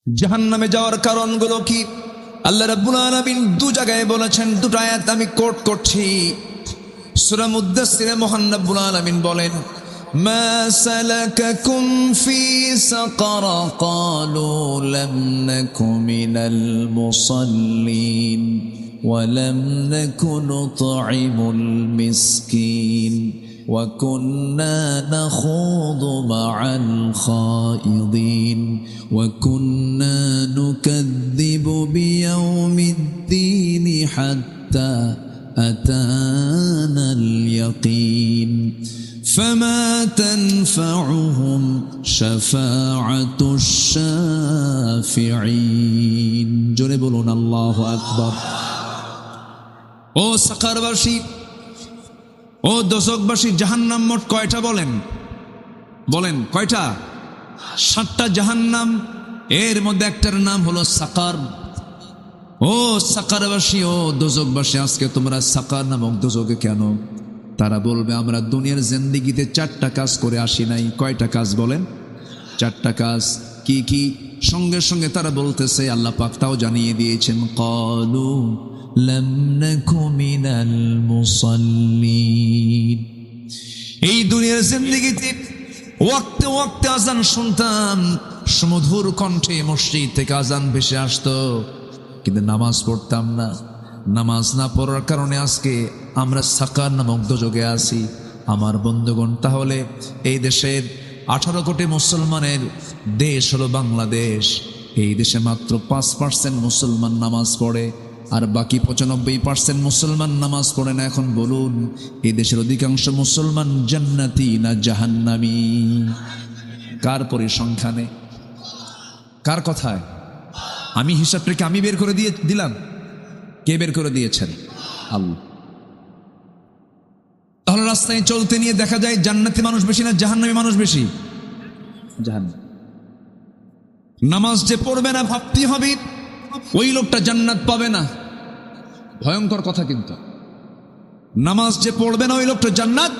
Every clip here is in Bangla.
জাহান্নামে যাওয়ার কারণগুলো কি? আল্লাহ রাব্বুল আলামিন দু জায়গায় বলেছেন, দুটো আয়াত আমি কোট করছি। সূরা মুদ্দাসসিরে মহান রাব্বুল আলামিন বলেন, মা সালাকাকুম ফি সাকার ক্বালু লাম নাকু মিনাল মুসাল্লিন ওয়া লাম নাকু নুতঈমুল মিসকিন وكنا نخوض مع الخائضين وكنا نكذب بيوم الدين حتى أتانا اليقين فما تنفعهم شفاعة الشافعين جربون الله أكبر ও সাকারবাসী, ও দোজখবাসী, জাহান্নাম মোট কয়টা বলেন? বলেন কয়টা? 7টা জাহান্নাম। এর মধ্যে একটার নাম হলো সাকার। ও সাকারবাসী, ও দোজখবাসী, আজকে তোমরা সাকার নামক দোজখে কেন? তারা বলবে, আমরা দুনিয়ার জিন্দেগিতে 4টা কাজ করে আসি নাই। কয়টা কাজ বলেন? 4টা কাজ। কি কি? সঙ্গে সঙ্গে তারা বলতেছে, আল্লাহ পাক তাও জানিয়ে দিয়েছেন, ক্বালু লাম নাকু মিনাল মুসাল্লিন। এই দুনিয়ার জিন্দেগিতে ওয়াক্তে ওয়াক্তে আজান শুনতাম, সুমধুর কণ্ঠে মসজিদ থেকে আজান ভেসে আসতো, কিন্তু নামাজ পড়তাম না। নামাজ না পড়ার কারণে আজকে আমরা সাকার নামক দোজখে আছি। আমার বন্ধুগণ, তাহলে এই দেশের 18 কোটি মুসলমানের দেশ হলো বাংলাদেশ। এই দেশে মাত্র 5% মুসলমান নামাজ পড়ে, আর বাকি 95% মুসলমান নামাজ পড়ে না। এখন বলুন, এই দেশের অধিকাংশ মুসলমান জান্নাতি না জাহান্নামী? কার পরিসংখ্যানে? কার কথায়? আমি হিসাবটাকে আমি বের করে দিলাম? কে বের করে দিয়েছেন? আল্লাহ। তাহলে রাস্তায় চলতে নিয়ে দেখা যায় জান্নাতি মানুষ বেশি না জাহান্নামী মানুষ বেশি? জাহান্নাম। নামাজ যে পড়বে না, ভাবতে হবে ওই লোকটা জান্নাত পাবে না। ভয়ঙ্কর কথা কিন্তু। নামাজ যে পড়বে না, ওই লোকটা জান্নাত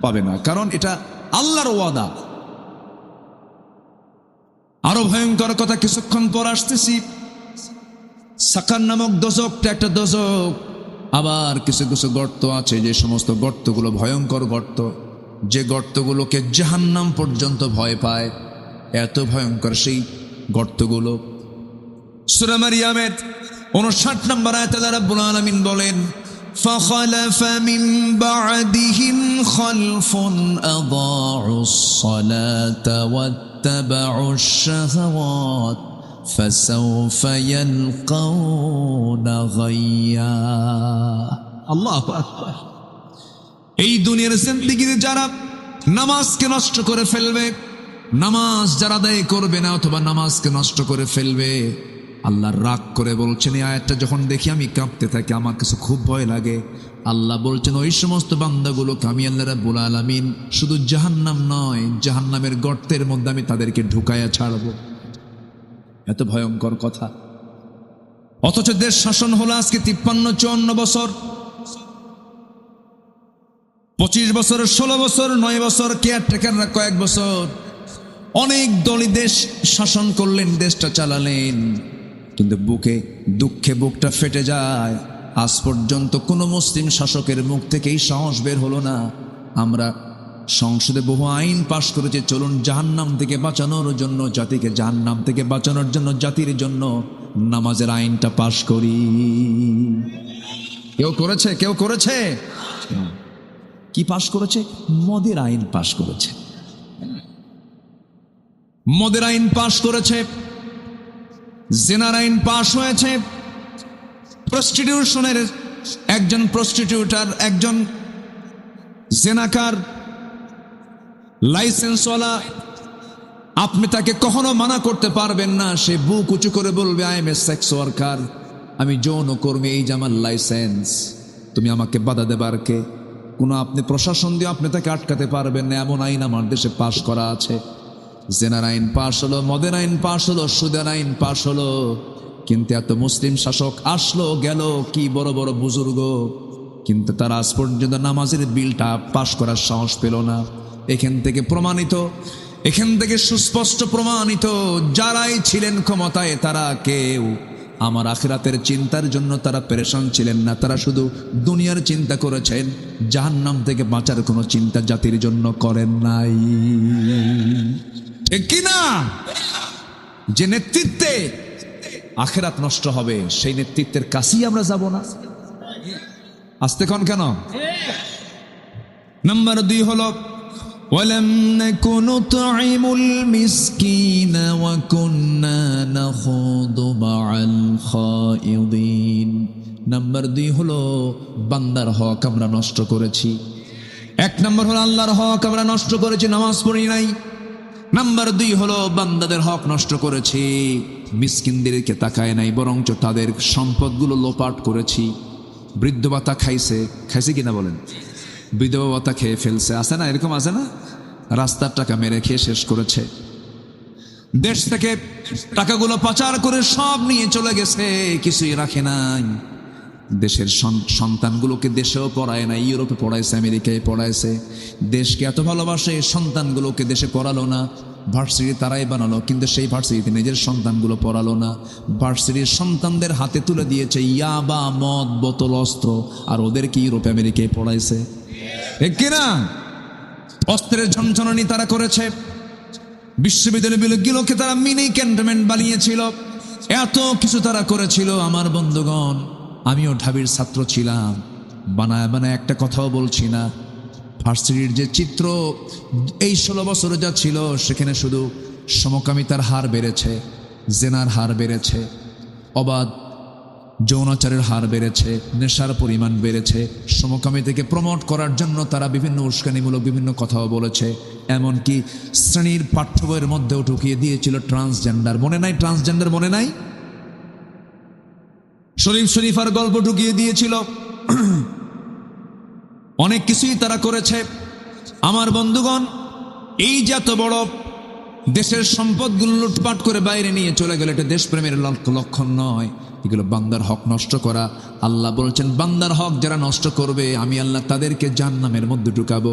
পাবে না, কারণ এটা আল্লাহর ওয়াদা। আরো ভয়ঙ্কর কথা কিছুক্ষণ পর আসতেছি। সাকার নামক দোজখটা একটা দোজখ। আবার কিছু কিছু গর্ত আছে, যে সমস্ত গর্তগুলো ভয়ঙ্কর গর্ত, যে গর্তগুলোকে জাহান্নাম পর্যন্ত ভয় পায়। এত ভয়ঙ্কর সেই গর্তগুলো। সূরা মারইয়ামের 59 নম্বর আয়াতে আল্লাহ রাব্বুল আলামিন বলেন, ফাখালাফা মিন বা'দিহিম খালফুন আদাউস সালাতা ওয়াত্তাবাউশ শাহাওয়াত ফাসাউফা ইয়ালকাউনা গায়্যা। আল্লাহু আকবার। এই দুনিয়ার জিন্দেগিতে যারা নামাজকে নষ্ট করে ফেলবে, নামাজ যারা আদায় করবে না অথবা নামাজকে নষ্ট করে ফেলবে, আল্লাহ রাগ করে বলছেন। এই আয়াতটা যখন দেখি আমি কাঁপতে থাকি, আমার কাছে খুব ভয় লাগে। আল্লাহ বলছেন, ওই সমস্ত বান্দাগুলোকে আমি আল্লাহ রাব্বুল আলামিন শুধু জাহান্নাম নয়, জাহান্নামের গর্তের মধ্যে আমি তাদেরকে ঢুকায়া ছাড়ব। এত ভয়ঙ্কর কথা। অথচ দেশ শাসন হলো আজকে 53-54 বছর, 25 বছর, 16 বছর, 9 বছর, কেয়ারটেকাররা কয়েক বছর। অনেক দলই দেশ শাসন করলেন, দেশটা চালালেন, কিন্তু বুকে দুঃখে বুকটা ফেটে যায়। আজ পর্যন্ত কোনো মুসলিম শাসকের মুখ থেকে এই সাহস বের হলো না। আমরা সংসদে বহু আইন পাশ করেছি, চলুন জাহান্নাম থেকে বাঁচানোর জন্য, জাতিকে জাহান্নাম থেকে বাঁচানোর জন্য, জাতির জন্য নামাজের আইনটা পাশ করি। কেউ করেছে? কেউ করেছে? কি পাশ করেছে? মদের আইন পাশ করেছে। মদের আইন পাশ করেছে, জিনার আইন পাশ হয়েছে, প্রস্টিটিউশনের একজন প্রস্টিটিউটার, একজন জেনাকার, লাইসেন্সওয়ালা, আপনি তাকে কখনো মানা করতে পারবেন না। সে বুক উঁচু করে বলবে, I M A sex worker, আমি যৌনকর্মী, এই যে আমার লাইসেন্স, তুমি আমাকে বাধা দেবার কে? কোনো আপনি প্রশাসন দিয়ে আপনি তাকে আটকাতে পারবেন না। এমন আইন আমার দেশে পাশ করা আছে। জেনার আইন পাশ হলো, মদের আইন পাশ হলো, সুদের আইন পাশ হলো, কিন্তু এত মুসলিম শাসক আসলো গেল, কি বড় বড় বুজুর্গ, কিন্তু তারা আজ পর্যন্ত নামাজের বিলটা পাশ করার সাহস পেল না। এখান থেকে প্রমাণিত এখান থেকে সুস্পষ্ট প্রমাণিত, যারাই ছিলেন ক্ষমতায় তারা কেউ আমার আখিরাতের চিন্তার জন্য তারা পেরেশান ছিলেন না। তারা শুধু দুনিয়ার চিন্তা করেছেন, জাহান্নাম থেকে বাঁচার কোনো চিন্তা জাতির জন্য করেন নাই। ঠিক কিনা? যে নেতৃত্বে আখিরাত নষ্ট হবে সেই নেতৃত্বের কাছেই আমরা যাব না। আসতে কোন কেন? নাম্বার 2 হলো ওয়ালাম নাকুনু তু'ইমুল মিসকিনা ওয়া কুন্না নাখুদু মা'আল খায়িদিন। নাম্বার 2 হলো বান্দার হক আমরা নষ্ট করেছি। 1 নম্বর হলো আল্লাহর হক আমরা নষ্ট করেছি, নামাজ পড়ি নাই। নাম্বার 2 হলো বান্দাদের হক নষ্ট করেছি, মিসকিনদেরকে তাকায় নাই, বরঞ্চ তাদের সম্পদগুলো লোপাট করেছি। বৃদ্ধ ভাতা খাইছে কিনা বলেন? বিধবা ভাতা খেয়ে ফেলছে, আছে না? এরকম আছে না? রাস্তার টাকা মেরে খেয়ে শেষ করেছে। দেশ থেকে টাকাগুলো পাচার করে সব নিয়ে চলে গেছে, কিছুই রাখে নাই। দেশের সন্তানগুলোকে দেশেও পড়ায় না, ইউরোপে পড়াইছে, আমেরিকায় পড়াইছে। দেশকে এত ভালোবাসে, সন্তানগুলোকে দেশে পড়ালো না, ভার্সিটি তারাই বানালো, কিন্তু সেই ভার্সিটিতে নিজের সন্তানগুলো পড়ালো না। ভার্সিটির সন্তানদের হাতে তুলে দিয়েছে ইয়াবা, মদ, বোতল, অস্ত্র, আর ওদেরকে ইউরোপে আমেরিকায় পড়াইছে। ঠিক কিনা? অস্ত্রের ঝনঝনানি তারা করেছে। বিশ্ববিদ্যালয়গুলোকে তারা মিনি ক্যান্টনমেন্ট বানিয়েছিল, এত কিছু তারা করেছিল। আমার বন্ধুগণ, আমিও ঢাবির ছাত্র ছিলাম, বানায় বানায় একটা কথাও বলছি না। ভার্সিটির যে চিত্র এই 16 বছরে যা ছিল, সেখানে শুধু সমকামিতার হার বেড়েছে, জেনার হার বেড়েছে, অবাধ যৌনাচারের হার বেড়েছে, নেশার পরিমাণ বেড়েছে। সমকামিতাকে প্রমোট করার জন্য তারা বিভিন্ন উস্কানিমূলক বিভিন্ন কথাও বলেছে। এমনকি শ্রেণীর পাঠ্য বইয়ের মধ্যেও ঢুকিয়ে দিয়েছিল ট্রান্সজেন্ডার। মনে নাই? ট্রান্সজেন্ডার মনে নাই? শরীফার গল্প ঢুকিয়ে দিয়েছিল। অনেক কিছুই তারা করেছে। আমার বন্ধুগণ, এই যে এত বড় দেশের সম্পদগুলো লুটপাট করে বাইরে নিয়ে চলে গেল, এটা দেশপ্রেমের লক্ষণ নয়, এগুলো বান্দার হক নষ্ট করা। আল্লাহ বলছেন, বান্দার হক যারা নষ্ট করবে আমি আল্লাহ তাদেরকে জাহান্নামের মধ্যে ঢুকাবো।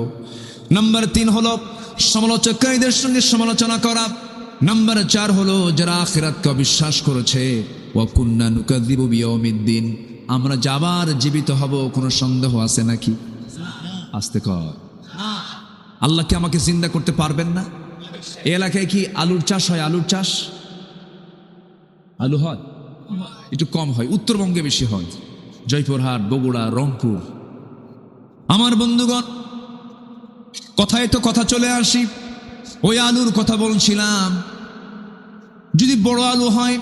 নাম্বার 3 হলো সমালোচককারীদের সঙ্গে সমালোচনা করা। নাম্বার 4 হলো যারা আখিরাতকে অবিশ্বাস করেছে। ওয়া কুন্না নুকাযযিবু বিয়াউমিদ্দিন, আমরা যাবার জীবিত হব, কোনো সন্দেহ আছে নাকি? আস্তে কর। আল্লাহ কি আমাকে জিন্দা করতে পারবেন না? এই এলাকায় কি আলুর চাষ হয়? আলুর চাষ, আলু হয়? একটু কম হয়, উত্তরবঙ্গে বেশি হয়, জয়পুরহাট, বগুড়া, রংপুর। আমার বন্ধুগণ, কথায় তো কথা চলে আসি, ওই আলুর কথা বলছিলাম। যদি বড় আলু হয়,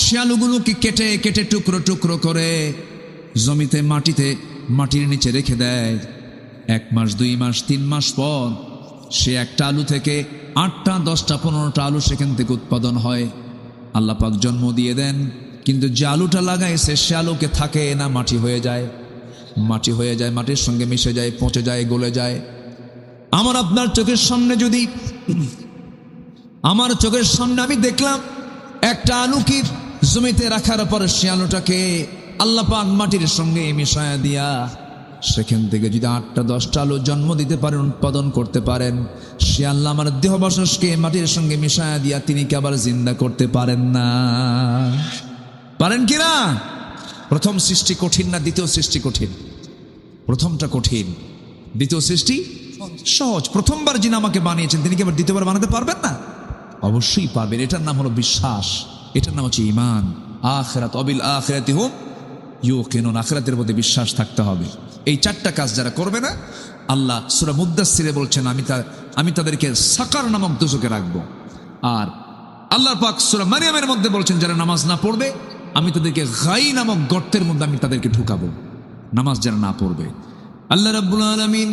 সে আলুগুলোকে কেটে কেটে টুকরো টুকরো করে জমিতে মাটির নিচে রেখে দেয়। 1 মাস, 2 মাস, 3 মাস পর সে একটা আলু থেকে 8টা, 10টা, 15টা আলু সেখান থেকে উৎপাদন হয়। আল্লাহ পাক জন্ম দিয়ে দেন, কিন্তু যে আলুটা লাগাইছে সে আলুকে থাকে না, মাটি হয়ে যায়, মাটির সঙ্গে মিশে যায়, পচে যায়, গলে যায়। আমার আপনার চোখের সামনে আমি দেখলাম একটা আলু কি জমিতে রাখার পরে সে আলুটাকে আল্লাহ পাক মাটির সঙ্গে মিশায়া দিয়া সেখান থেকে যদি 8টা 10টা আলু জন্ম দিতে পারেন, উৎপাদন করতে পারেন, সে আল্লাহ আমার দেহবশকে মাটির সঙ্গে মিশায়া দিয়া তিনি কি আবার জিন্দা করতে পারেন না? পারেন কিনা? প্রথম সৃষ্টি কঠিন না দ্বিতীয় সৃষ্টি কঠিন? প্রথমটা কঠিন, দ্বিতীয় সৃষ্টি সহজ। প্রথমবার যিনি আমাকে বানিয়েছেন তিনি কি আবার দ্বিতীয়বার বানাতে পারবেন না? অবশ্যই পারবেন। এটার নাম হলো বিশ্বাস, এটার নাম হচ্ছে ঈমান। আখিরাত, অবিল আখিরাতি হুম ইউকিনুন, আখিরাতের প্রতি বিশ্বাস থাকতে হবে। এই 4টা কাজ যারা করবে না, আল্লাহ সূরা মুদ্দাসসিরে বলছেন আমি তাদেরকে সাকার নামক দোজখে রাখবো। আর আল্লাহ পাক সূরা মারইয়ামের মধ্যে বলছেন যারা নামাজ না পড়বে আমি তাদেরকে গাই নামক গর্তের মধ্যে আমি তাদেরকে ঢুকাবো, নামাজ যারা না পড়বে। আল্লাহ রাব্বুল আলামিন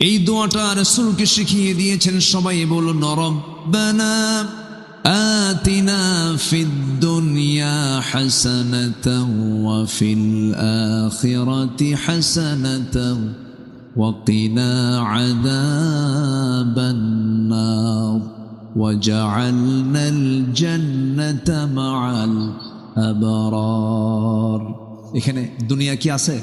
এই দোয়াটা রাসূলকে শিখিয়ে দিয়েছেন। সবাই বলুন, রব্বানা আতিনা ফিদ দুনিয়া হাসানাতাও ওয়া ফিল আখিরাতি হাসানাতাও ওয়া কিনা আযাবান নার ওয়াজআলনাল জান্নাতা মাআল আবরার। এখানে দুনিয়া কি আছে?